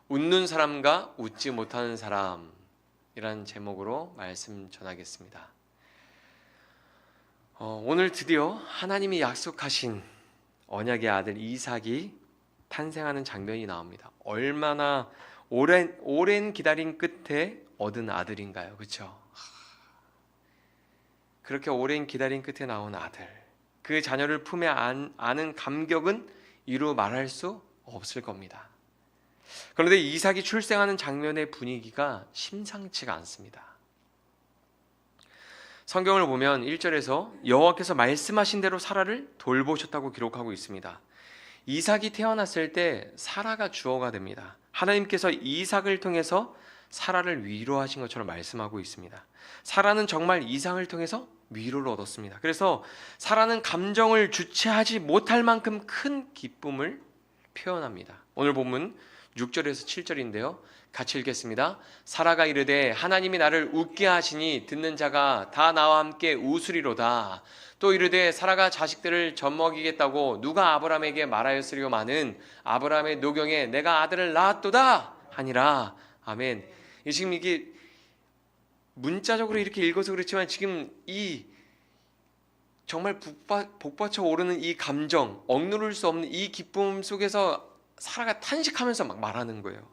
웃는 사람과 웃지 못하는 사람이라는 제목으로 말씀 전하겠습니다. 오늘 드디어 하나님이 약속하신 언약의 아들 이삭이 탄생하는 장면이 나옵니다. 얼마나 오랜 기다림 끝에 얻은 아들인가요? 그렇죠? 그렇게 오랜 기다림 끝에 나온 아들, 그 자녀를 품에 안은 감격은 이루 말할 수 없을 겁니다. 그런데 이삭이 출생하는 장면의 분위기가 심상치가 않습니다. 성경을 보면 1절에서 여호와께서 말씀하신 대로 사라를 돌보셨다고 기록하고 있습니다. 이삭이 태어났을 때 사라가 주어가 됩니다. 하나님께서 이삭을 통해서 사라를 위로하신 것처럼 말씀하고 있습니다. 사라는 정말 이삭을 통해서 위로를 얻었습니다. 그래서 사라는 감정을 주체하지 못할 만큼 큰 기쁨을 표현합니다. 오늘 본문 6절에서 7절인데요. 같이 읽겠습니다. 사라가 이르되 하나님이 나를 웃게 하시니 듣는 자가 다 나와 함께 웃으리로다. 또 이르되 사라가 자식들을 젖먹이겠다고 누가 아브라함에게 말하였으리오마는 아브라함의 노경에 내가 아들을 낳았도다 하니라. 아멘. 지금 이게 문자적으로 이렇게 읽어서 그렇지만 지금 이 정말 복받쳐 오르는 이 감정, 억누를 수 없는 이 기쁨 속에서 사라가 탄식하면서 막 말하는 거예요.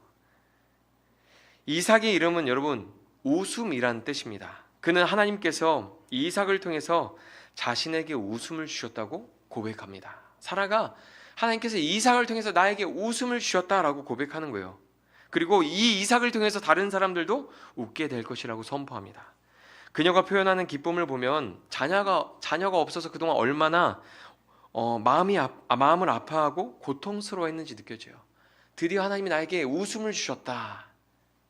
이삭의 이름은 여러분 웃음이란 뜻입니다. 그는 하나님께서 이삭을 통해서 자신에게 웃음을 주셨다고 고백합니다. 사라가 하나님께서 이삭을 통해서 나에게 웃음을 주셨다라고 고백하는 거예요. 그리고 이 이삭을 통해서 다른 사람들도 웃게 될 것이라고 선포합니다. 그녀가 표현하는 기쁨을 보면 자녀가 없어서 그동안 얼마나 마음을 아파하고 고통스러워했는지 느껴져요. 드디어 하나님이 나에게 웃음을 주셨다.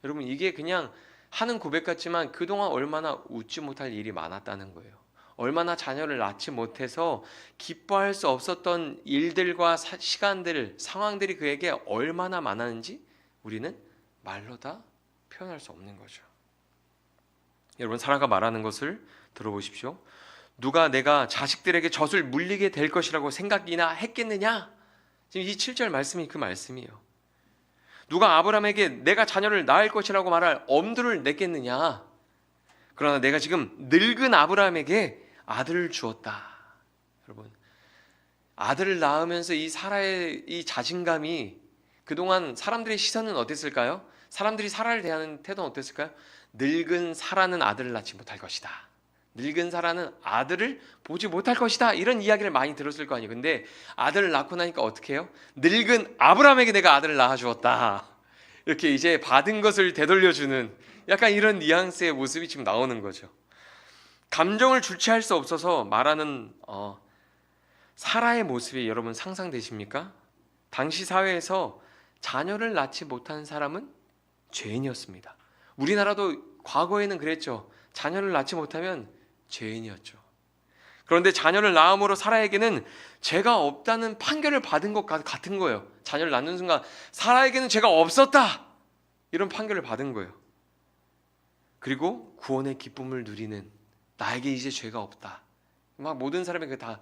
여러분 이게 그냥 하는 고백 같지만 그동안 얼마나 웃지 못할 일이 많았다는 거예요. 얼마나 자녀를 낳지 못해서 기뻐할 수 없었던 일들과 시간들, 상황들이 그에게 얼마나 많았는지 우리는 말로 다 표현할 수 없는 거죠. 여러분 사라가 말하는 것을 들어보십시오. 누가 내가 자식들에게 젖을 물리게 될 것이라고 생각이나 했겠느냐? 지금 이 7절 말씀이 그 말씀이에요. 누가 아브라함에게 내가 자녀를 낳을 것이라고 말할 엄두를 냈겠느냐? 그러나 내가 지금 늙은 아브라함에게 아들을 주었다. 여러분 아들을 낳으면서 이 사라의 이 자신감이 그동안 사람들의 시선은 어땠을까요? 사람들이 사라를 대하는 태도는 어땠을까요? 늙은 사라는 아들을 낳지 못할 것이다. 늙은 사라는 아들을 보지 못할 것이다. 이런 이야기를 많이 들었을 거 아니에요. 근데 아들을 낳고 나니까 어떻게 해요? 늙은 아브라함에게 내가 아들을 낳아주었다. 이렇게 이제 받은 것을 되돌려주는 약간 이런 뉘앙스의 모습이 지금 나오는 거죠. 감정을 주체할 수 없어서 말하는 사라의 모습이 여러분 상상되십니까? 당시 사회에서 자녀를 낳지 못한 사람은 죄인이었습니다. 우리나라도 과거에는 그랬죠. 자녀를 낳지 못하면 죄인이었죠. 그런데 자녀를 낳음으로 사라에게는 죄가 없다는 판결을 받은 것 같은 거예요. 자녀를 낳는 순간 사라에게는 죄가 없었다. 이런 판결을 받은 거예요. 그리고 구원의 기쁨을 누리는 나에게 이제 죄가 없다. 막 모든 사람에게 다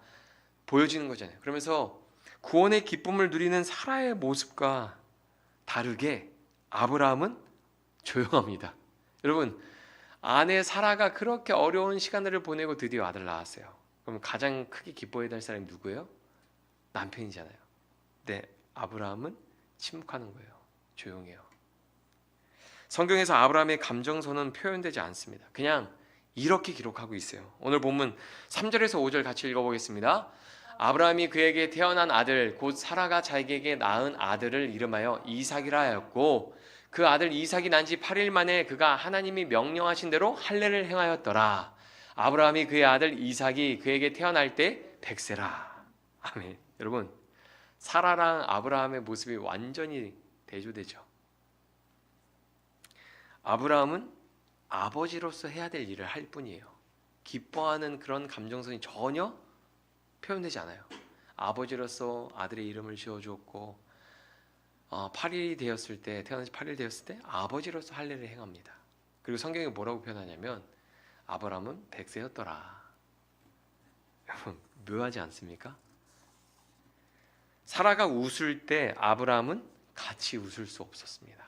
보여지는 거잖아요. 그러면서 구원의 기쁨을 누리는 사라의 모습과 다르게 아브라함은 조용합니다. 여러분 아내 사라가 그렇게 어려운 시간들을 보내고 드디어 아들 낳았어요. 그럼 가장 크게 기뻐해야 될 사람이 누구예요? 남편이잖아요. 근데 아브라함은 침묵하는 거예요. 조용해요. 성경에서 아브라함의 감정선은 표현되지 않습니다. 그냥 이렇게 기록하고 있어요. 오늘 본문 3절에서 5절 같이 읽어보겠습니다. 아브라함이 그에게 태어난 아들 곧 사라가 자기에게 낳은 아들을 이름하여 이삭이라 하였고 그 아들 이삭이 난 지 8일 만에 그가 하나님이 명령하신 대로 할례를 행하였더라. 아브라함이 그의 아들 이삭이 그에게 태어날 때 100세라. 아멘. 여러분 사라랑 아브라함의 모습이 완전히 대조되죠. 아브라함은 아버지로서 해야 될 일을 할 뿐이에요. 기뻐하는 그런 감정선이 전혀 표현되지 않아요. 아버지로서 아들의 이름을 지어주었고 8일이 되었을 때 태어난 지 8일 되었을 때 아버지로서 할례를 행합니다. 그리고 성경이 뭐라고 표현하냐면 아브라함은 100세였더라. 여러분 묘하지 않습니까? 사라가 웃을 때 아브라함은 같이 웃을 수 없었습니다.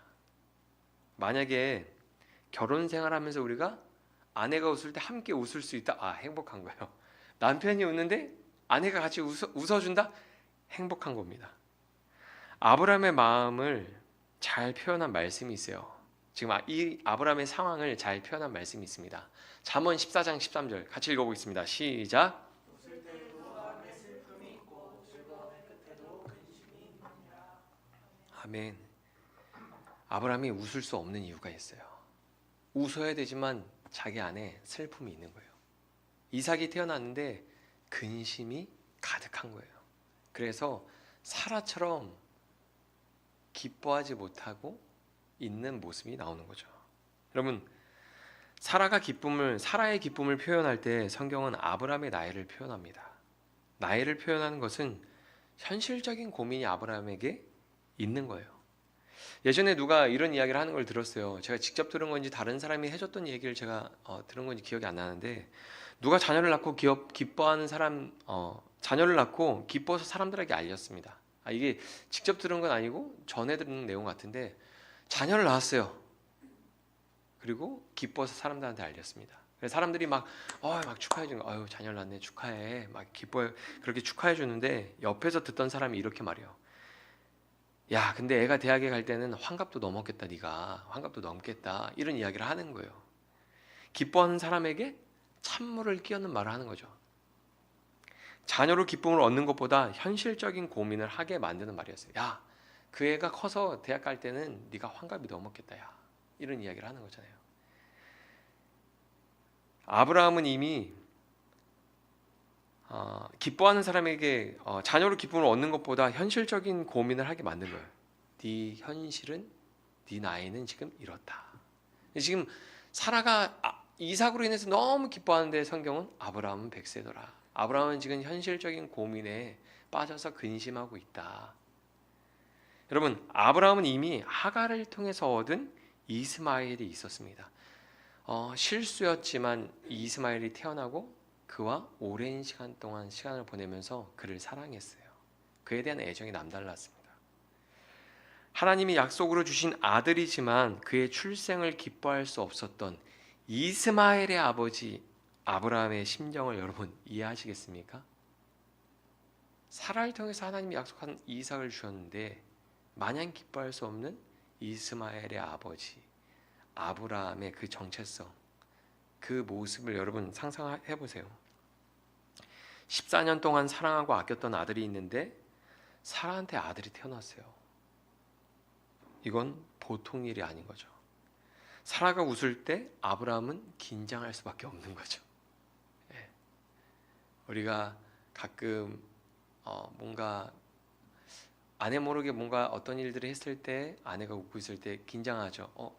만약에 결혼 생활하면서 우리가 아내가 웃을 때 함께 웃을 수 있다, 행복한 거예요. 남편이 웃는데 아내가 같이 웃어준다, 행복한 겁니다. 아브라함의 마음을 잘 표현한 말씀이 있어요. 지금 이 아브라함의 상황을 잘 표현한 말씀이 있습니다. 잠언 14장 13절 같이 읽어보겠습니다. 시작. 아멘. 아브라함이 웃을 수 없는 이유가 있어요. 웃어야 되지만 자기 안에 슬픔이 있는 거예요. 이삭이 태어났는데 근심이 가득한 거예요. 그래서 사라처럼 기뻐하지 못하고 있는 모습이 나오는 거죠. 여러분, 사라의 기쁨을 표현할 때 성경은 아브라함의 나이를 표현합니다. 나이를 표현하는 것은 현실적인 고민이 아브라함에게 있는 거예요. 예전에 누가 이런 이야기를 하는 걸 들었어요. 제가 직접 들은 건지 다른 사람이 해줬던 얘기를 제가 들은 건지 기억이 안 나는데, 누가 자녀를 낳고 기뻐하는 사람, 자녀를 낳고 기뻐서 사람들에게 알렸습니다. 이게 직접 들은 건 아니고 전에 들은 내용 같은데, 자녀를 낳았어요. 그리고 기뻐서 사람들한테 알렸습니다. 그래서 사람들이 막 축하해 주는 거, 자녀를 낳네, 축하해, 막 기뻐해, 그렇게 축하해 주는데 옆에서 듣던 사람이 이렇게 말해요. 야, 근데 애가 대학에 갈 때는 환갑도 넘었겠다, 네가 환갑도 넘겠다, 이런 이야기를 하는 거예요. 기뻐하는 사람에게 찬물을 끼얹는 말을 하는 거죠. 자녀로 기쁨을 얻는 것보다 현실적인 고민을 하게 만드는 말이었어요. 야, 그 애가 커서 대학 갈 때는 네가 환갑이 넘었겠다, 야, 이런 이야기를 하는 거잖아요. 아브라함은 이미 기뻐하는 사람에게 자녀로 기쁨을 얻는 것보다 현실적인 고민을 하게 만든 거예요. 네 현실은, 네 나이는 지금 이렇다. 지금 사라가 이삭으로 인해서 너무 기뻐하는데 성경은 아브라함은 100세더라. 아브라함은 지금 현실적인 고민에 빠져서 근심하고 있다. 여러분, 아브라함은 이미 하갈을 통해서 얻은 이스마엘이 있었습니다. 실수였지만 이스마엘이 태어나고 그와 오랜 시간 동안 시간을 보내면서 그를 사랑했어요. 그에 대한 애정이 남달랐습니다. 하나님이 약속으로 주신 아들이지만 그의 출생을 기뻐할 수 없었던 이스마엘의 아버지 아브라함의 심정을 여러분 이해하시겠습니까? 사라를 통해서 하나님이 약속한 이삭을 주셨는데 마냥 기뻐할 수 없는 이스마엘의 아버지 아브라함의 그 정체성, 그 모습을 여러분 상상해 보세요. 14년 동안 사랑하고 아꼈던 아들이 있는데 사라한테 아들이 태어났어요. 이건 보통 일이 아닌 거죠. 사라가 웃을 때 아브라함은 긴장할 수밖에 없는 거죠. 우리가 가끔 뭔가 아내 모르게 뭔가 어떤 일들을 했을 때 아내가 웃고 있을 때 긴장하죠.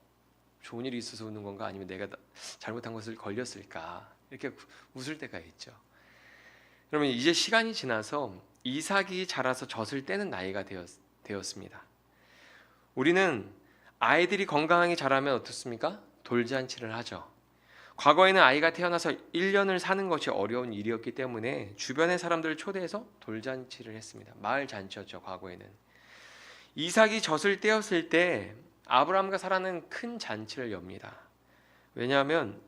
좋은 일이 있어서 웃는 건가, 아니면 내가 잘못한 것을 걸렸을까, 이렇게 웃을 때가 있죠. 여러분, 이제 시간이 지나서 이삭이 자라서 젖을 떼는 나이가 되었습니다. 우리는 아이들이 건강하게 자라면 어떻습니까? 돌잔치를 하죠. 과거에는 아이가 태어나서 1년을 사는 것이 어려운 일이었기 때문에 주변의 사람들을 초대해서 돌잔치를 했습니다. 마을 잔치였죠, 과거에는. 이삭이 젖을 떼었을 때 아브라함과 사라는 큰 잔치를 엽니다. 왜냐하면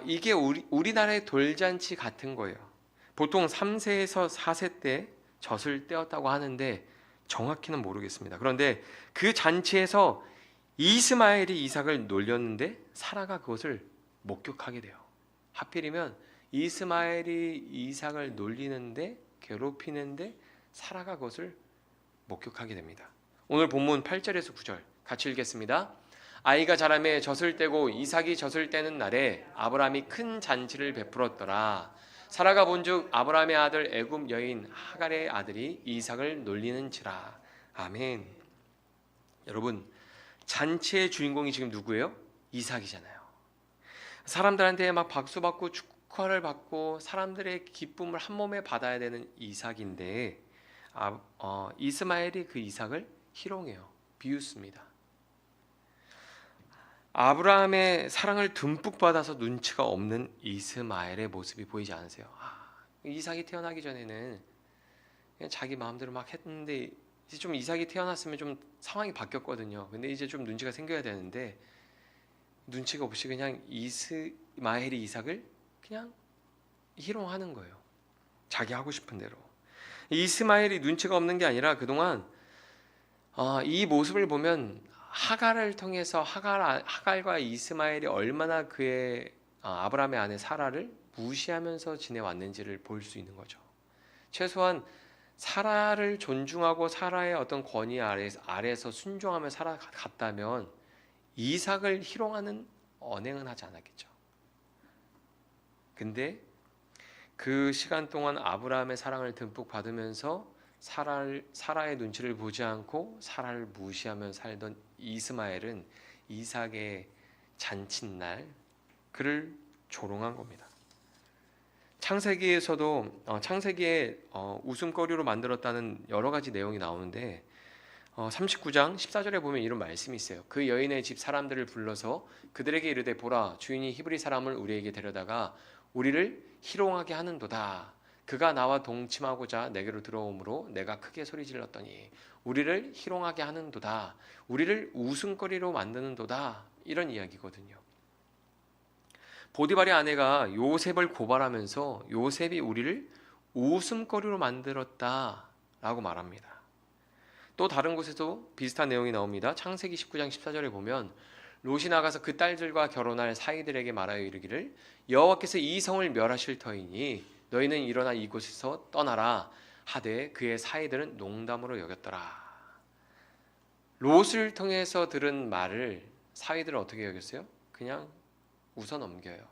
이게 우리나라의 돌잔치 같은 거예요. 보통 3세에서 4세 때 젖을 떼었다고 하는데 정확히는 모르겠습니다. 그런데 그 잔치에서 이스마엘이 이삭을 놀렸는데 사라가 그것을 목격하게 돼요. 하필이면 이스마엘이 이삭을 놀리는데, 괴롭히는데 사라가 그것을 목격하게 됩니다. 오늘 본문 8절에서 9절 같이 읽겠습니다. 아이가 자라매 젖을 떼고 이삭이 젖을 떼는 날에 아브라함이 큰 잔치를 베풀었더라. 사라가 본즉 아브라함의 아들 애굽 여인 하갈의 아들이 이삭을 놀리는지라. 아멘. 여러분, 잔치의 주인공이 지금 누구예요? 이삭이잖아요. 사람들한테 막 박수 받고 축하를 받고 사람들의 기쁨을 한 몸에 받아야 되는 이삭인데 이스마엘이 그 이삭을 희롱해요. 비웃습니다. 아브라함의 사랑을 듬뿍 받아서 눈치가 없는 이스마엘의 모습이 보이지 않으세요? 이삭이 태어나기 전에는 그냥 자기 마음대로 막 했는데 이제 좀 이삭이 태어났으면 좀 상황이 바뀌었거든요. 근데 이제 좀 눈치가 생겨야 되는데 눈치가 없이 그냥 이스마엘이 이삭을 그냥 희롱하는 거예요. 자기 하고 싶은 대로. 이스마엘이 눈치가 없는 게 아니라 그동안 이 모습을 보면 하갈을 통해서 하갈과 이스마엘이 얼마나 그의 아브라함의 아내 사라를 무시하면서 지내왔는지를 볼 수 있는 거죠. 최소한 사라를 존중하고 사라의 어떤 권위 아래에서 순종하며 살아갔다면 이삭을 희롱하는 언행은 하지 않았겠죠. 근데 그 시간 동안 아브라함의 사랑을 듬뿍 받으면서 사라의 눈치를 보지 않고 사라를 무시하며 살던 이스마엘은 이삭의 잔칫날 그를 조롱한 겁니다. 창세기에서도 창세기에 웃음거리로 만들었다는 여러 가지 내용이 나오는데 39장 14절에 보면 이런 말씀이 있어요. 그 여인의 집 사람들을 불러서 그들에게 이르되 보라 주인이 히브리 사람을 우리에게 데려다가 우리를 희롱하게 하는도다. 그가 나와 동침하고자 내게로 들어오므로 내가 크게 소리 질렀더니 우리를 희롱하게 하는도다. 우리를 웃음거리로 만드는도다. 이런 이야기거든요. 보디발의 아내가 요셉을 고발하면서 요셉이 우리를 웃음거리로 만들었다라고 말합니다. 또 다른 곳에도 비슷한 내용이 나옵니다. 창세기 19장 14절에 보면 롯이 나가서 그 딸들과 결혼할 사이들에게 말하여 이르기를 여호와께서 이 성을 멸하실 터이니 너희는 일어나 이곳에서 떠나라 하되 그의 사이들은 농담으로 여겼더라. 롯을 통해서 들은 말을 사이들은 어떻게 여겼어요? 그냥 웃어 넘겨요.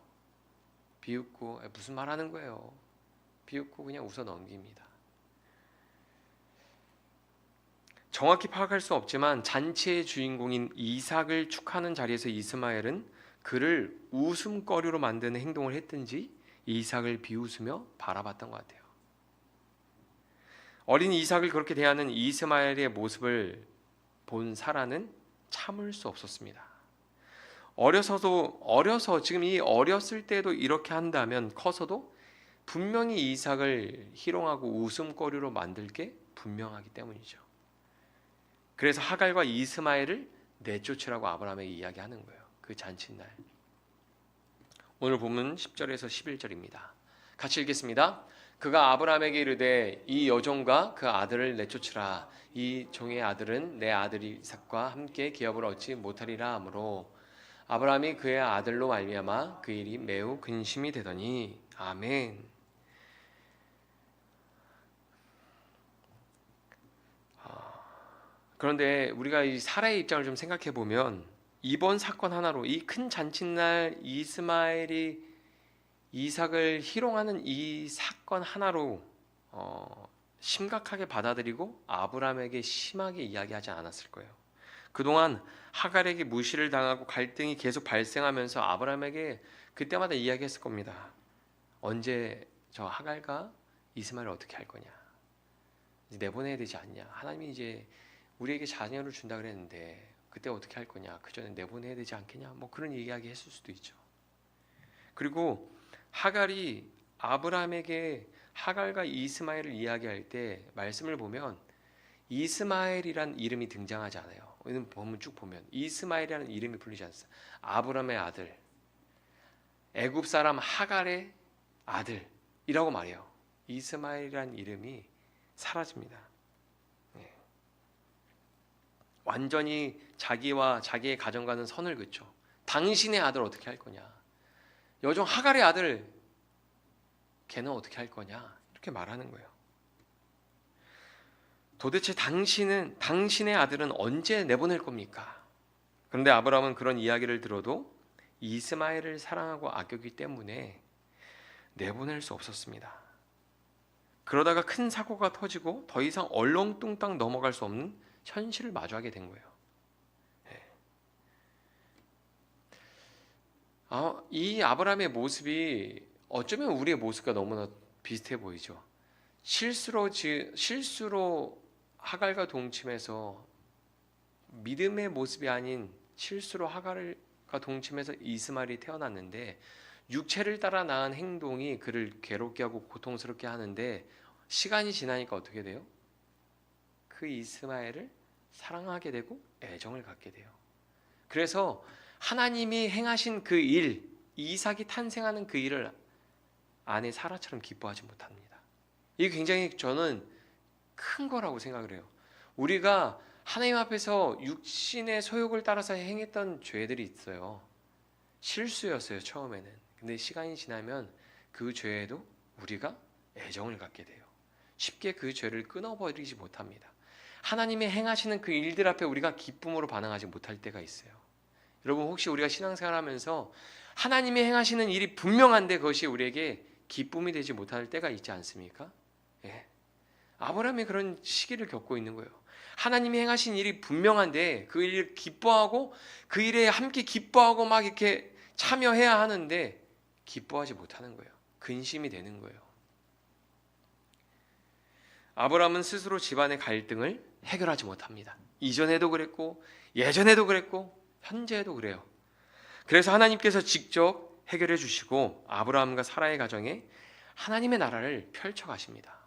비웃고 무슨 말 하는 거예요? 비웃고 그냥 웃어 넘깁니다. 정확히 파악할 수 없지만 잔치의 주인공인 이삭을 축하하는 자리에서 이스마엘은 그를 웃음거리로 만드는 행동을 했든지 이삭을 비웃으며 바라봤던 것 같아요. 어린 이삭을 그렇게 대하는 이스마엘의 모습을 본 사라는 참을 수 없었습니다. 어려서 지금 이 어렸을 때도 이렇게 한다면 커서도 분명히 이삭을 희롱하고 웃음거리로 만들 게 분명하기 때문이죠. 그래서 하갈과 이스마엘을 내쫓으라고 아브라함에게 이야기하는 거예요. 그 잔칫날. 오늘 본문 10절에서 11절입니다. 같이 읽겠습니다. 그가 아브라함에게 이르되 이 여종과 그 아들을 내쫓으라. 이 종의 아들은 내 아들 이삭과 함께 기업을 얻지 못하리라 하므로 아브라함이 그의 아들로 말미암아 그 일이 매우 근심이 되더니 아멘. 그런데 우리가 이 사라의 입장을 좀 생각해 보면 이번 사건 하나로 이 큰 잔칫날 이스마엘이 이삭을 희롱하는 이 사건 하나로 심각하게 받아들이고 아브라함에게 심하게 이야기하지 않았을 거예요. 그동안 하갈에게 무시를 당하고 갈등이 계속 발생하면서 아브라함에게 그때마다 이야기했을 겁니다. 언제 저 하갈과 이스마엘을 어떻게 할 거냐? 이제 내보내야 되지 않냐? 하나님이 이제 우리에게 자녀를 준다 그랬는데 그때 어떻게 할 거냐? 그 전에 내보내야 되지 않겠냐? 뭐 그런 이야기 했을 수도 있죠. 그리고 하갈이 아브라함에게 하갈과 이스마엘을 이야기할 때 말씀을 보면 이스마엘이란 이름이 등장하지 않아요. 본문 쭉 보면 이스마엘이라는 이름이 불리지 않습니다. 아브라함의 아들, 애굽 사람 하갈의 아들이라고 말해요. 이스마엘이라는 이름이 사라집니다. 네. 완전히 자기와 자기의 가정과는 선을 긋죠. 당신의 아들 어떻게 할 거냐? 여종 하갈의 아들 걔는 어떻게 할 거냐? 이렇게 말하는 거예요. 도대체 당신의 아들은 언제 내보낼 겁니까? 그런데 아브라함은 그런 이야기를 들어도 이스마엘을 사랑하고 아꼈기 때문에 내보낼 수 없었습니다. 그러다가 큰 사고가 터지고 더 이상 얼렁뚱땅 넘어갈 수 없는 현실을 마주하게 된 거예요. 이 아브라함의 모습이 어쩌면 우리의 모습과 너무나 비슷해 보이죠. 실수로 하갈과 동침해서 믿음의 모습이 아닌 실수로 하갈과 동침해서 이스마엘이 태어났는데 육체를 따라 낳은 행동이 그를 괴롭게 하고 고통스럽게 하는데 시간이 지나니까 어떻게 돼요? 그 이스마엘을 사랑하게 되고 애정을 갖게 돼요. 그래서 하나님이 행하신 그 일, 이삭이 탄생하는 그 일을 아내 사라처럼 기뻐하지 못합니다. 이게 굉장히 저는 큰 거라고 생각을 해요. 우리가 하나님 앞에서 육신의 소욕을 따라서 행했던 죄들이 있어요. 실수였어요, 처음에는. 근데 시간이 지나면 그 죄에도 우리가 애정을 갖게 돼요. 쉽게 그 죄를 끊어버리지 못합니다. 하나님이 행하시는 그 일들 앞에 우리가 기쁨으로 반응하지 못할 때가 있어요. 여러분, 혹시 우리가 신앙생활하면서 하나님이 행하시는 일이 분명한데 그것이 우리에게 기쁨이 되지 못할 때가 있지 않습니까? 예. 아브라함이 그런 시기를 겪고 있는 거예요. 하나님이 행하신 일이 분명한데 그 일을 기뻐하고 그 일에 함께 기뻐하고 막 이렇게 참여해야 하는데 기뻐하지 못하는 거예요. 근심이 되는 거예요. 아브라함은 스스로 집안의 갈등을 해결하지 못합니다. 이전에도 그랬고 예전에도 그랬고 현재에도 그래요. 그래서 하나님께서 직접 해결해 주시고 아브라함과 사라의 가정에 하나님의 나라를 펼쳐 가십니다.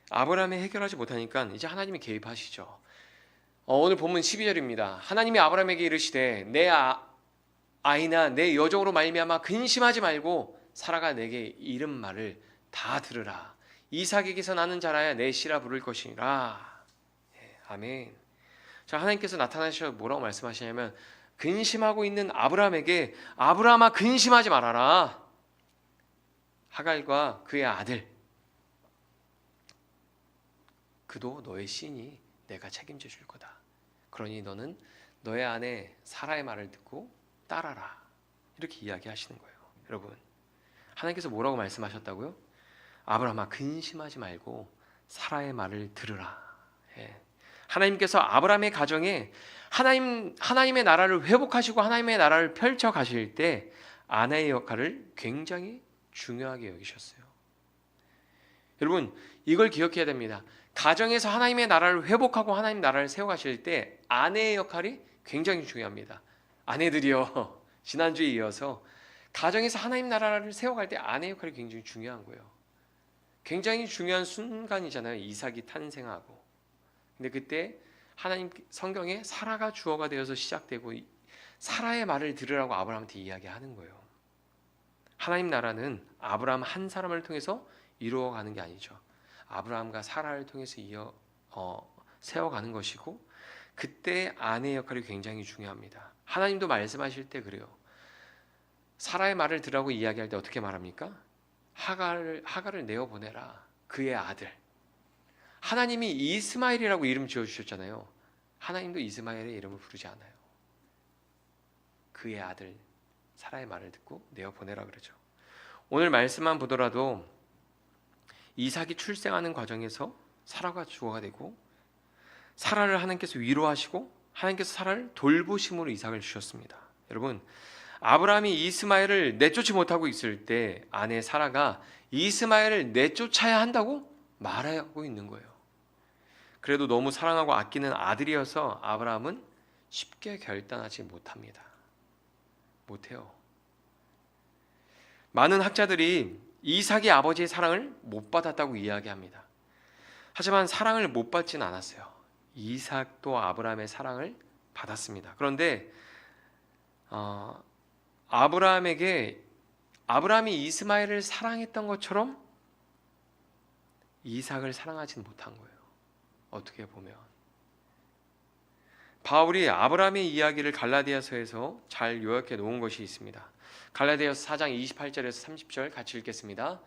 아브라함이 해결하지 못하니까 이제 하나님이 개입하시죠. 오늘 본문 12절입니다. 하나님이 아브라함에게 이르시되 내 아이나 내 여종으로 말미암아 근심하지 말고 사라가 내게 이른 말을 다 들으라. 이삭에게서 나는 자라야 내 씨라 부를 것이니라. 아멘. 자, 하나님께서 나타나셔서 뭐라고 말씀하시냐면 근심하고 있는 아브라함에게 아브라함아 근심하지 말아라. 하갈과 그의 아들 그도 너의 씨니 내가 책임져 줄 거다. 그러니 너는 너의 아내 사라의 말을 듣고 따라라. 이렇게 이야기하시는 거예요. 여러분, 하나님께서 뭐라고 말씀하셨다고요? 아브라함아 근심하지 말고 사라의 말을 들으라. 하나님께서 아브라함의 가정에 하나님의 나라를 회복하시고 하나님의 나라를 펼쳐 가실 때 아내의 역할을 굉장히 중요하게 여기셨어요. 여러분, 이걸 기억해야 됩니다. 가정에서 하나님의 나라를 회복하고 하나님 나라를 세워가실 때 아내의 역할이 굉장히 중요합니다. 아내들이요, 지난주에 이어서 가정에서 하나님 나라를 세워갈 때 아내의 역할이 굉장히 중요한 거예요. 굉장히 중요한 순간이잖아요. 이삭이 탄생하고. 근데 그때 하나님 성경에 사라가 주어가 되어서 시작되고 사라의 말을 들으라고 아브라함한테 이야기하는 거예요. 하나님 나라는 아브라함 한 사람을 통해서 이루어가는 게 아니죠. 아브라함과 사라를 통해서 세워가는 것이고 그때 아내의 역할이 굉장히 중요합니다. 하나님도 말씀하실 때 그래요. 사라의 말을 들으라고 이야기할 때 어떻게 말합니까? 하갈을 내어보내라. 그의 아들. 하나님이 이스마엘이라고 이름 지어주셨잖아요. 하나님도 이스마엘의 이름을 부르지 않아요. 그의 아들 사라의 말을 듣고 내어보내라 그러죠. 오늘 말씀만 보더라도 이삭이 출생하는 과정에서 사라가 주어가 되고 사라를 하나님께서 위로하시고 하나님께서 사라를 돌보심으로 이삭을 주셨습니다. 여러분, 아브라함이 이스마엘을 내쫓지 못하고 있을 때 아내 사라가 이스마엘을 내쫓아야 한다고 말하고 있는 거예요. 그래도 너무 사랑하고 아끼는 아들이어서 아브라함은 쉽게 결단하지 못합니다. 못해요. 많은 학자들이 이삭이 아버지의 사랑을 못 받았다고 이야기합니다. 하지만 사랑을 못 받지는 않았어요. 이삭도 아브라함의 사랑을 받았습니다. 그런데 아브라함이 이스마엘을 사랑했던 것처럼 이삭을 사랑하지는 못한 거예요. 어떻게 보면 바울이 아브라함의 이야기를 갈라디아서에서 잘 요약해 놓은 것이 있습니다. 갈라디아서 4장 28절에서 30절 같이 읽겠습니다.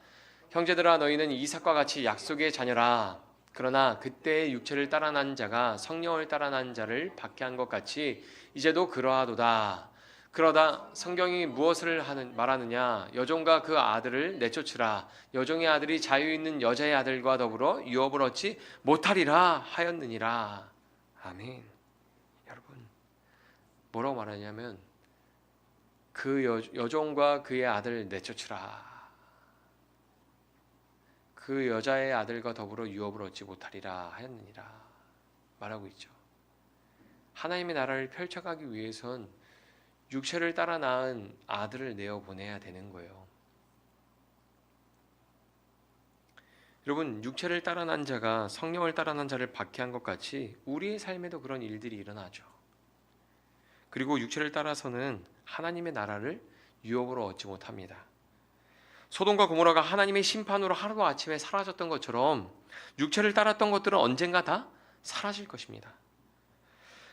형제들아 너희는 이삭과 같이 약속의 자녀라. 그러나 그때의 육체를 따라 난 자가 성령을 따라 난 자를 박해한 것 같이 이제도 그러하도다. 그러다 성경이 무엇을 말하느냐? 여종과 그 아들을 내쫓으라. 여종의 아들이 자유 있는 여자의 아들과 더불어 유업을 얻지 못하리라 하였느니라. 아멘. 여러분, 뭐라고 말하냐면 그 여종과 그의 아들을 내쫓으라. 그 여자의 아들과 더불어 유업을 얻지 못하리라 하였느니라 말하고 있죠. 하나님의 나라를 펼쳐가기 위해선 육체를 따라 낳은 아들을 내어보내야 되는 거예요. 여러분, 육체를 따라 난 자가 성령을 따라 난 자를 박해한 것 같이 우리의 삶에도 그런 일들이 일어나죠. 그리고 육체를 따라서는 하나님의 나라를 유업으로 얻지 못합니다. 소돔과 고모라가 하나님의 심판으로 하루아침에 사라졌던 것처럼 육체를 따랐던 것들은 언젠가 다 사라질 것입니다.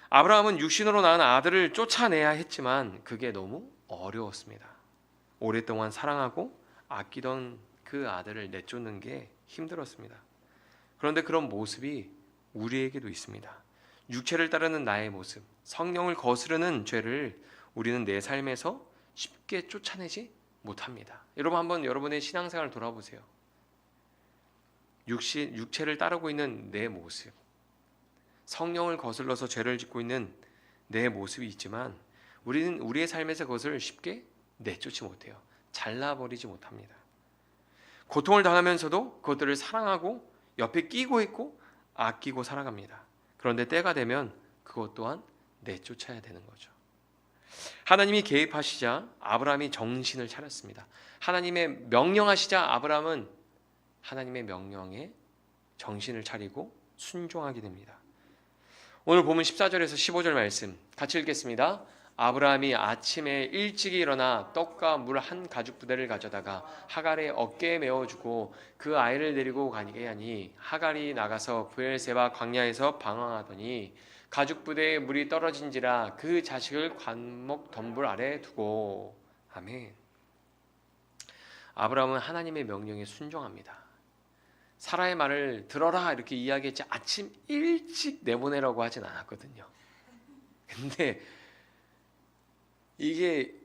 아브라함은 육신으로 낳은 아들을 쫓아내야 했지만 그게 너무 어려웠습니다. 오랫동안 사랑하고 아끼던 그 아들을 내쫓는 게 힘들었습니다. 그런데 그런 모습이 우리에게도 있습니다. 육체를 따르는 나의 모습, 성령을 거스르는 죄를 우리는 내 삶에서 쉽게 쫓아내지 못합니다. 여러분, 한번 여러분의 신앙생활을 돌아보세요. 육체를 따르고 있는 내 모습, 성령을 거슬러서 죄를 짓고 있는 내 모습이 있지만 우리는 우리의 삶에서 그것을 쉽게 내쫓지 못해요. 잘라버리지 못합니다. 고통을 당하면서도 그것들을 사랑하고 옆에 끼고 있고 아끼고 살아갑니다. 그런데 때가 되면 그것 또한 내쫓아야 되는 거죠. 하나님이 개입하시자 아브라함이 정신을 차렸습니다. 하나님의 명령하시자 아브라함은 하나님의 명령에 정신을 차리고 순종하게 됩니다. 오늘 본문 14절에서 15절 말씀 같이 읽겠습니다. 아브라함이 아침에 일찍이 일어나 떡과 물 한 가죽 부대를 가져다가 하갈의 어깨에 메어주고 그 아이를 데리고 가게 하니 하갈이 나가서 브엘세바 광야에서 방황하더니 가죽 부대에 물이 떨어진지라 그 자식을 관목 덤불 아래 두고. 아멘. 아브라함은 하나님의 명령에 순종합니다. 사라의 말을 들어라 이렇게 이야기했지 아침 일찍 내보내라고 하진 않았거든요. 근데 이게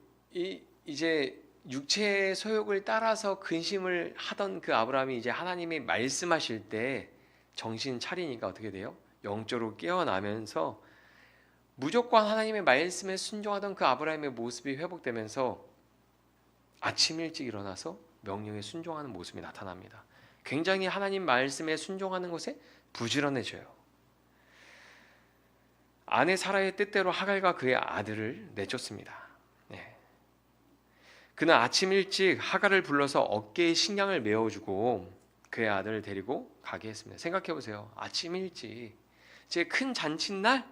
이제 육체의 소욕을 따라서 근심을 하던 그 아브라함이 이제 하나님이 말씀하실 때 정신 차리니까 어떻게 돼요? 영적으로 깨어나면서 무조건 하나님의 말씀에 순종하던 그 아브라함의 모습이 회복되면서 아침 일찍 일어나서 명령에 순종하는 모습이 나타납니다. 굉장히 하나님 말씀에 순종하는 것에 부지런해져요. 아내 사라의 뜻대로 하갈과 그의 아들을 내쫓습니다. 그는 아침 일찍 하갈을 불러서 어깨에 식량을 메어주고 그의 아들을 데리고 가게 했습니다. 생각해 보세요. 아침 일찍 제 큰 잔칫날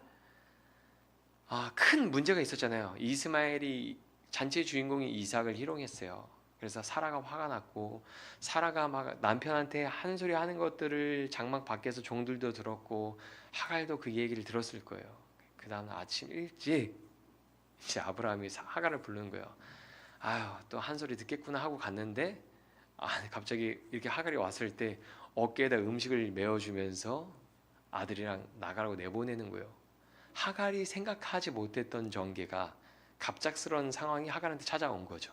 큰 문제가 있었잖아요. 이스마엘이 잔치의 주인공이 이삭을 희롱했어요. 그래서 사라가 화가 났고 사라가 막 남편한테 한 소리 하는 것들을 장막 밖에서 종들도 들었고 하갈도 그 얘기를 들었을 거예요. 그 다음 아침 일찍 이제 아브라함이 하갈을 부르는 거예요. 또 한 소리 듣겠구나 하고 갔는데 갑자기 이렇게 하갈이 왔을 때 어깨에다 음식을 메어주면서 아들이랑 나가라고 내보내는 거예요. 하갈이 생각하지 못했던 전개가 갑작스러운 상황이 하갈한테 찾아온 거죠.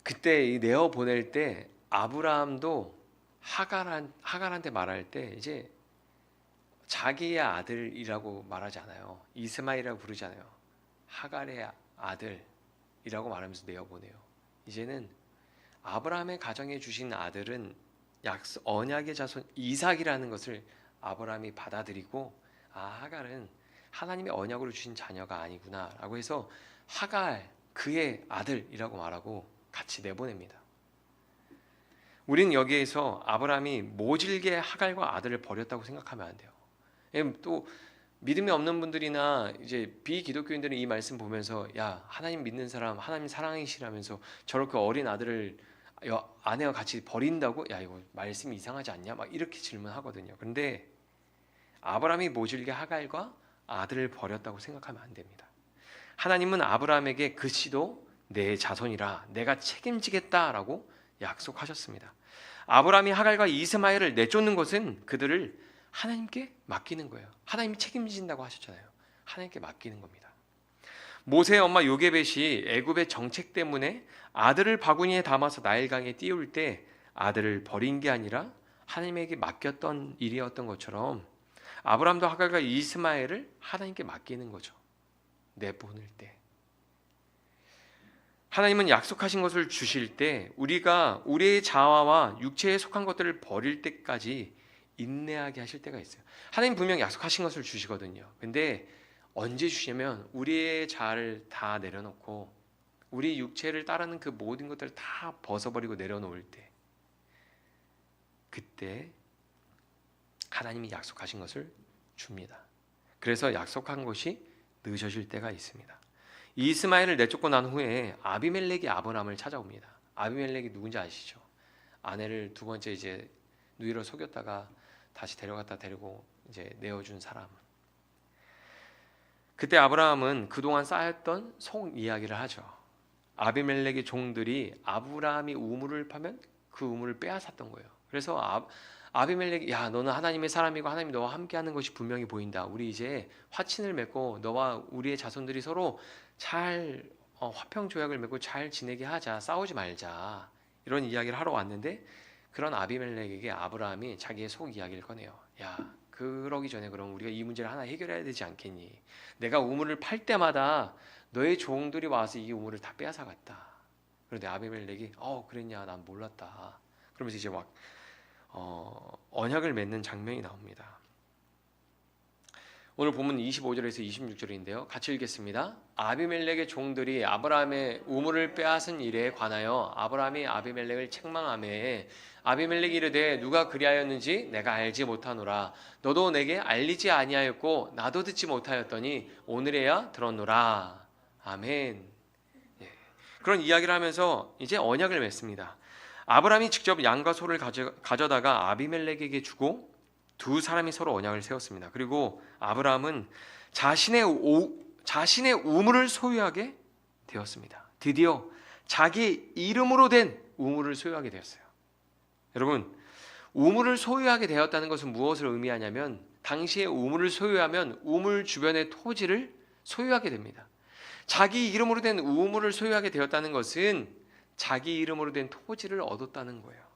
그때 내어 보낼 때 아브라함도 하갈한테 말할 때 이제 자기의 아들이라고 말하지 않아요. 이스마엘이라고 부르지 않아요. 하갈의 아들이라고 말하면서 내어보내요. 이제는 아브라함의 가정에 주신 아들은 언약의 자손 이삭이라는 것을 아브라함이 받아들이고 하갈은 하나님의 언약으로 주신 자녀가 아니구나 라고 해서 하갈 그의 아들이라고 말하고 같이 내보냅니다. 우리는 여기에서 아브라함이 모질게 하갈과 아들을 버렸다고 생각하면 안 돼요. 또 믿음이 없는 분들이나 이제 비기독교인들은 이 말씀 보면서 하나님 믿는 사람 하나님 사랑이시라면서 저렇게 어린 아들을 아내와 같이 버린다고? 이거 말씀이 이상하지 않냐? 막 이렇게 질문하거든요. 그런데 아브라함이 모질게 하갈과 아들을 버렸다고 생각하면 안 됩니다. 하나님은 아브라함에게 그 씨도 내 자손이라 내가 책임지겠다라고 약속하셨습니다. 아브라함이 하갈과 이스마엘을 내쫓는 것은 그들을 하나님께 맡기는 거예요. 하나님이 책임지신다고 하셨잖아요. 하나님께 맡기는 겁니다. 모세의 엄마 요게벳이 애굽의 정책 때문에 아들을 바구니에 담아서 나일강에 띄울 때 아들을 버린 게 아니라 하나님에게 맡겼던 일이었던 것처럼 아브라함도 하갈과 이스마엘을 하나님께 맡기는 거죠. 내보낼 때. 하나님은 약속하신 것을 주실 때 우리가 우리의 자아와 육체에 속한 것들을 버릴 때까지 인내하게 하실 때가 있어요. 하나님 분명 약속하신 것을 주시거든요. 근데 언제 주시냐면 우리의 자아를 다 내려놓고 우리 육체를 따르는 그 모든 것들을 다 벗어버리고 내려놓을 때, 그때 하나님이 약속하신 것을 줍니다. 그래서 약속한 것이 늦어질 때가 있습니다. 이스마엘을 내쫓고 난 후에 아비멜렉이 아브라함을 찾아옵니다. 아비멜렉이 누군지 아시죠? 아내를 두 번째 이제 누이로 속였다가 다시 데려갔다 데리고 이제 내어준 사람. 그때 아브라함은 그동안 쌓였던 속 이야기를 하죠. 아비멜렉의 종들이 아브라함이 우물을 파면 그 우물을 빼앗았던 거예요. 그래서 아비멜렉이, 야, 너는 하나님의 사람이고 하나님이 너와 함께하는 것이 분명히 보인다. 우리 이제 화친을 맺고 너와 우리의 자손들이 서로 잘 화평 조약을 맺고 잘 지내게 하자. 싸우지 말자. 이런 이야기를 하러 왔는데, 그런 아비멜렉에게 아브라함이 자기의 속 이야기를 꺼내요. 야, 그러기 전에 그럼 우리가 이 문제를 하나 해결해야 되지 않겠니? 내가 우물을 팔 때마다 너의 종들이 와서 이 우물을 다 빼앗아 갔다. 그런데 아비멜렉이 그랬냐, 난 몰랐다. 그러면서 이제 막 언약을 맺는 장면이 나옵니다. 오늘 본문 25절에서 26절인데요. 같이 읽겠습니다. 아비멜렉의 종들이 아브라함의 우물을 빼앗은 일에 관하여 아브라함이 아비멜렉을 책망하매 아비멜렉이 이르되 누가 그리하였는지 내가 알지 못하노라. 너도 내게 알리지 아니하였고 나도 듣지 못하였더니 오늘에야 들었노라. 아멘. 예. 그런 이야기를 하면서 이제 언약을 맺습니다. 아브라함이 직접 양과 소를 가져다가 아비멜렉에게 주고 두 사람이 서로 언약을 세웠습니다. 그리고 아브라함은 자신의 우물을 소유하게 되었습니다. 드디어 자기 이름으로 된 우물을 소유하게 되었어요. 여러분, 우물을 소유하게 되었다는 것은 무엇을 의미하냐면, 당시에 우물을 소유하면 우물 주변의 토지를 소유하게 됩니다. 자기 이름으로 된 우물을 소유하게 되었다는 것은 자기 이름으로 된 토지를 얻었다는 거예요.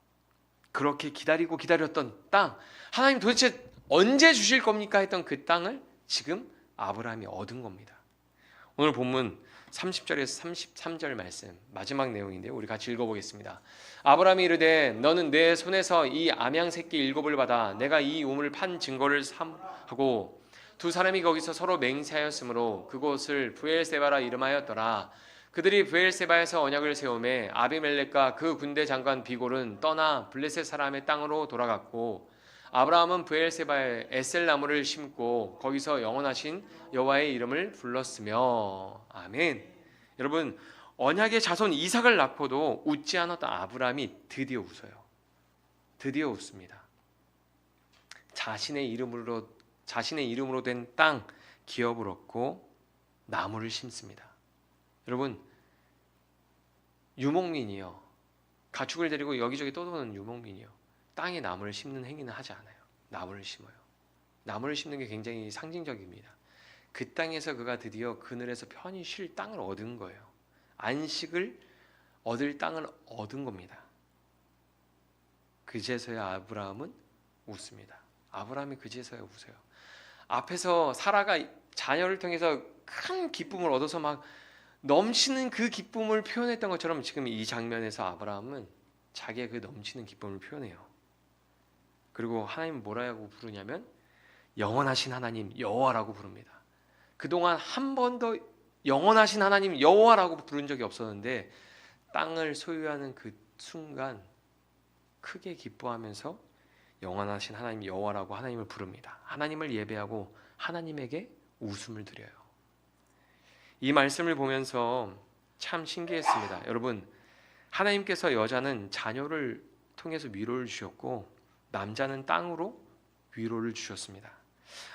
그렇게 기다렸던 땅, 하나님 도대체 언제 주실 겁니까 했던 그 땅을 지금 아브라함이 얻은 겁니다. 오늘 본문 30절에서 33절 말씀, 마지막 내용인데요. 우리 같이 읽어보겠습니다. 아브라함이 이르되 너는 내 손에서 이 암양 새끼 7을 받아 내가 이 우물을 판 증거를 삼하고, 두 사람이 거기서 서로 맹세하였으므로 그곳을 브엘세바라 이름하였더라. 그들이 브엘세바에서 언약을 세우매 아비멜렉과 그 군대 장관 비골은 떠나 블레셋 사람의 땅으로 돌아갔고, 아브라함은 브엘세바에 에셀 나무를 심고 거기서 영원하신 여호와의 이름을 불렀으며. 아멘. 여러분, 언약의 자손 이삭을 낳고도 웃지 않았던 아브라함이 드디어 웃어요. 드디어 웃습니다. 자신의 이름으로 된 땅 기업을 얻고 나무를 심습니다. 여러분, 유목민이요, 가축을 데리고 여기저기 떠도는 유목민이요, 땅에 나무를 심는 행위는 하지 않아요. 나무를 심어요. 나무를 심는 게 굉장히 상징적입니다. 그 땅에서 그가 드디어 그늘에서 편히 쉴 땅을 얻은 거예요. 안식을 얻을 땅을 얻은 겁니다. 그제서야 아브라함은 웃습니다. 아브라함이 그제서야 웃어요. 앞에서 사라가 자녀를 통해서 큰 기쁨을 얻어서 막 넘치는 그 기쁨을 표현했던 것처럼 지금 이 장면에서 아브라함은 자기의 그 넘치는 기쁨을 표현해요. 그리고 하나님 뭐라고 부르냐면 영원하신 하나님 여호와라고 부릅니다. 그동안 한 번도 영원하신 하나님 여호와라고 부른 적이 없었는데, 땅을 소유하는 그 순간 크게 기뻐하면서 영원하신 하나님 여호와라고 하나님을 부릅니다. 하나님을 예배하고 하나님에게 웃음을 드려요. 이 말씀을 보면서 참 신기했습니다. 여러분, 하나님께서 여자는 자녀를 통해서 위로를 주셨고 남자는 땅으로 위로를 주셨습니다.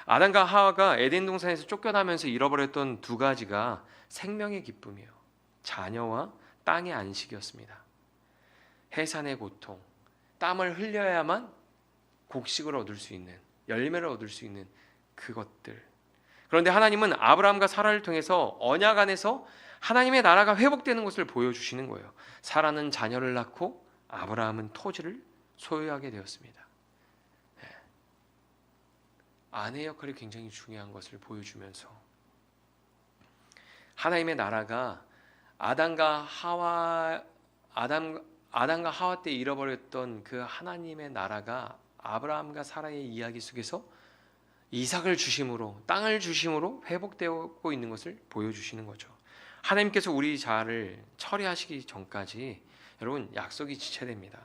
아담과 하와가 에덴 동산에서 쫓겨나면서 잃어버렸던 두 가지가 생명의 기쁨이요, 자녀와 땅의 안식이었습니다. 해산의 고통, 땀을 흘려야만 곡식을 얻을 수 있는, 열매를 얻을 수 있는 그것들. 그런데 하나님은 아브라함과 사라를 통해서 언약 안에서 하나님의 나라가 회복되는 것을 보여주시는 거예요. 사라는 자녀를 낳고 아브라함은 토지를 소유하게 되었습니다. 아내 역할이 굉장히 중요한 것을 보여주면서 하나님의 나라가 아담과 하와 때 잃어버렸던 그 하나님의 나라가 아브라함과 사라의 이야기 속에서 이삭을 주심으로, 땅을 주심으로 회복되고 있는 것을 보여주시는 거죠. 하나님께서 우리 자아를 처리하시기 전까지 여러분 약속이 지체됩니다.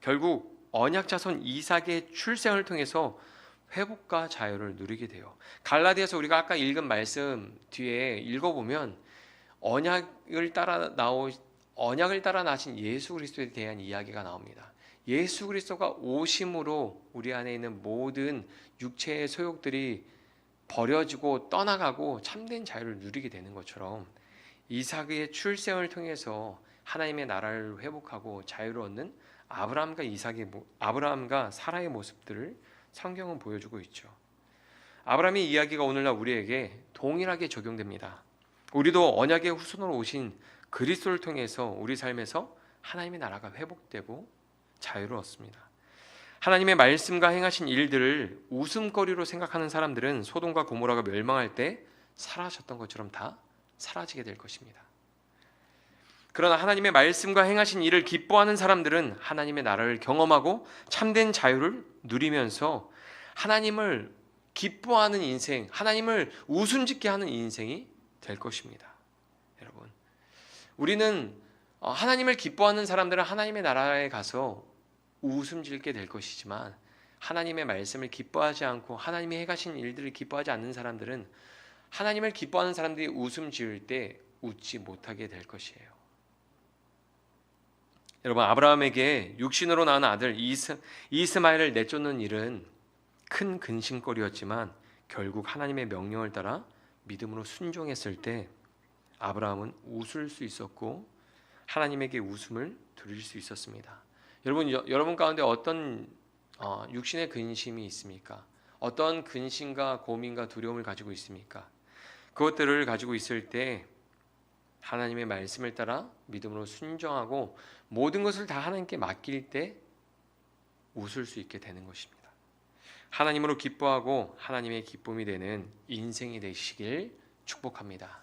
결국 언약 자손 이삭의 출생을 통해서 회복과 자유를 누리게 돼요. 갈라디아서 우리가 아까 읽은 말씀 뒤에 읽어보면 언약을 따라 나신 예수 그리스도에 대한 이야기가 나옵니다. 예수 그리스도가 오심으로 우리 안에 있는 모든 육체의 소욕들이 버려지고 떠나가고 참된 자유를 누리게 되는 것처럼 이삭의 출생을 통해서 하나님의 나라를 회복하고 자유를 얻는 아브라함과 사라의 모습들을 성경은 보여주고 있죠. 아브라함의 이야기가 오늘날 우리에게 동일하게 적용됩니다. 우리도 언약의 후손으로 오신 그리스도를 통해서 우리 삶에서 하나님의 나라가 회복되고 자유를 얻습니다. 하나님의 말씀과 행하신 일들을 웃음거리로 생각하는 사람들은 소돔과 고모라가 멸망할 때 사라졌던 것처럼 다 사라지게 될 것입니다. 그러나 하나님의 말씀과 행하신 일을 기뻐하는 사람들은 하나님의 나라를 경험하고 참된 자유를 누리면서 하나님을 기뻐하는 인생, 하나님을 웃음짓게 하는 인생이 될 것입니다. 여러분, 우리는 하나님을 기뻐하는 사람들은 하나님의 나라에 가서 웃음짓게 될 것이지만 하나님의 말씀을 기뻐하지 않고 하나님이 행하신 일들을 기뻐하지 않는 사람들은 하나님을 기뻐하는 사람들이 웃음 지을 때 웃지 못하게 될 것이에요. 여러분, 아브라함에게 육신으로 낳은 아들 이스마엘을 내쫓는 일은 큰 근심거리였지만 결국 하나님의 명령을 따라 믿음으로 순종했을 때 아브라함은 웃을 수 있었고 하나님에게 웃음을 드릴 수 있었습니다. 여러분 가운데 어떤 육신의 근심이 있습니까? 어떤 근심과 고민과 두려움을 가지고 있습니까? 그것들을 가지고 있을 때 하나님의 말씀을 따라 믿음으로 순종하고 모든 것을 다 하나님께 맡길 때 웃을 수 있게 되는 것입니다. 하나님으로 기뻐하고 하나님의 기쁨이 되는 인생이 되시길 축복합니다.